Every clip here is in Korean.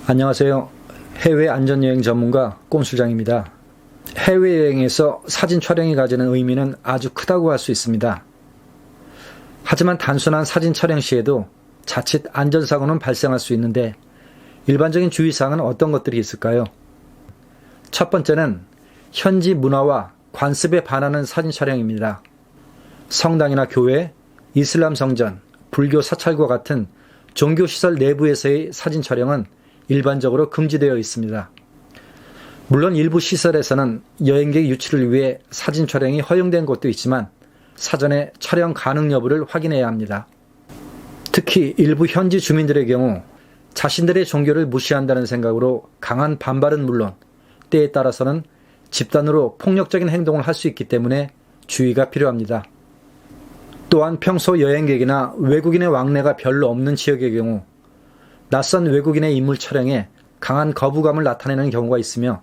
안녕하세요. 해외 안전여행 전문가 꼼수장입니다. 해외여행에서 사진 촬영이 가지는 의미는 아주 크다고 할 수 있습니다. 하지만 단순한 사진 촬영 시에도 자칫 안전사고는 발생할 수 있는데 일반적인 주의사항은 어떤 것들이 있을까요? 첫 번째는 현지 문화와 관습에 반하는 사진 촬영입니다. 성당이나 교회, 이슬람 성전, 불교 사찰과 같은 종교시설 내부에서의 사진 촬영은 일반적으로 금지되어 있습니다. 물론 일부 시설에서는 여행객 유치를 위해 사진 촬영이 허용된 곳도 있지만 사전에 촬영 가능 여부를 확인해야 합니다. 특히 일부 현지 주민들의 경우 자신들의 종교를 무시한다는 생각으로 강한 반발은 물론 때에 따라서는 집단으로 폭력적인 행동을 할 수 있기 때문에 주의가 필요합니다. 또한 평소 여행객이나 외국인의 왕래가 별로 없는 지역의 경우 낯선 외국인의 인물 촬영에 강한 거부감을 나타내는 경우가 있으며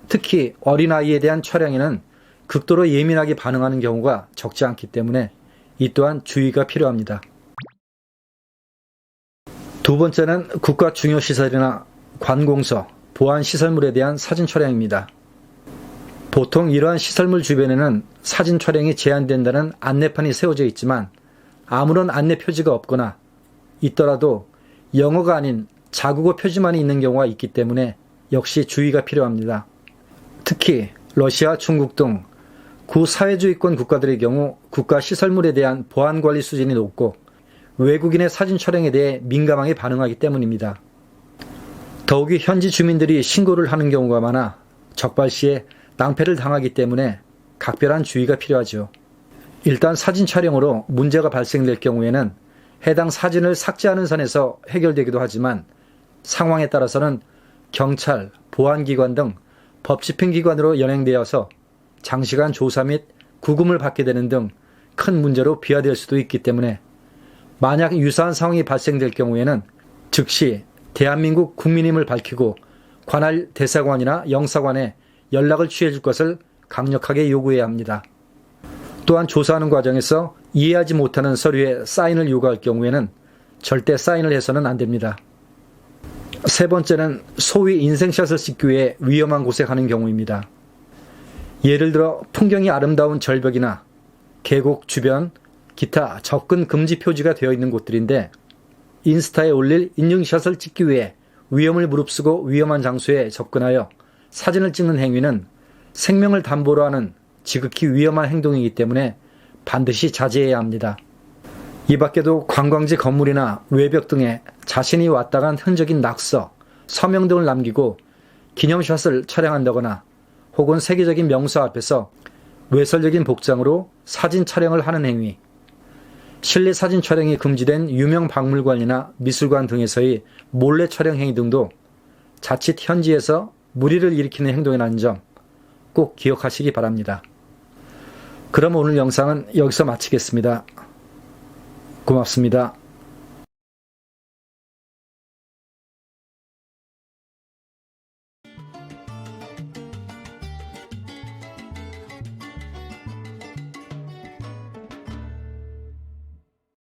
특히 어린아이에 대한 촬영에는 극도로 예민하게 반응하는 경우가 적지 않기 때문에 이 또한 주의가 필요합니다. 두 번째는 국가 중요시설이나 관공서, 보안시설물에 대한 사진 촬영입니다. 보통 이러한 시설물 주변에는 사진 촬영이 제한된다는 안내판이 세워져 있지만 아무런 안내 표지가 없거나 있더라도 영어가 아닌 자국어 표지만이 있는 경우가 있기 때문에 역시 주의가 필요합니다. 특히 러시아, 중국 등 구사회주의권 국가들의 경우 국가시설물에 대한 보안관리 수준이 높고 외국인의 사진 촬영에 대해 민감하게 반응하기 때문입니다. 더욱이 현지 주민들이 신고를 하는 경우가 많아 적발시에 낭패를 당하기 때문에 각별한 주의가 필요하죠. 일단 사진 촬영으로 문제가 발생될 경우에는 해당 사진을 삭제하는 선에서 해결되기도 하지만 상황에 따라서는 경찰, 보안기관 등 법집행기관으로 연행되어서 장시간 조사 및 구금을 받게 되는 등 큰 문제로 비화될 수도 있기 때문에 만약 유사한 상황이 발생될 경우에는 즉시 대한민국 국민임을 밝히고 관할 대사관이나 영사관에 연락을 취해 줄 것을 강력하게 요구해야 합니다. 또한 조사하는 과정에서 이해하지 못하는 서류에 사인을 요구할 경우에는 절대 사인을 해서는 안 됩니다. 세 번째는 소위 인생샷을 찍기 위해 위험한 곳에 가는 경우입니다. 예를 들어 풍경이 아름다운 절벽이나 계곡 주변, 기타 접근 금지 표지가 되어 있는 곳들인데 인스타에 올릴 인증샷을 찍기 위해 위험을 무릅쓰고 위험한 장소에 접근하여 사진을 찍는 행위는 생명을 담보로 하는 지극히 위험한 행동이기 때문에 반드시 자제해야 합니다. 이 밖에도 관광지 건물이나 외벽 등에 자신이 왔다 간 흔적인 낙서, 서명 등을 남기고 기념샷을 촬영한다거나 혹은 세계적인 명소 앞에서 외설적인 복장으로 사진 촬영을 하는 행위, 실내 사진 촬영이 금지된 유명 박물관이나 미술관 등에서의 몰래 촬영 행위 등도 자칫 현지에서 무리를 일으키는 행동이라는 점 꼭 기억하시기 바랍니다. 그럼 오늘 영상은 여기서 마치겠습니다. 고맙습니다.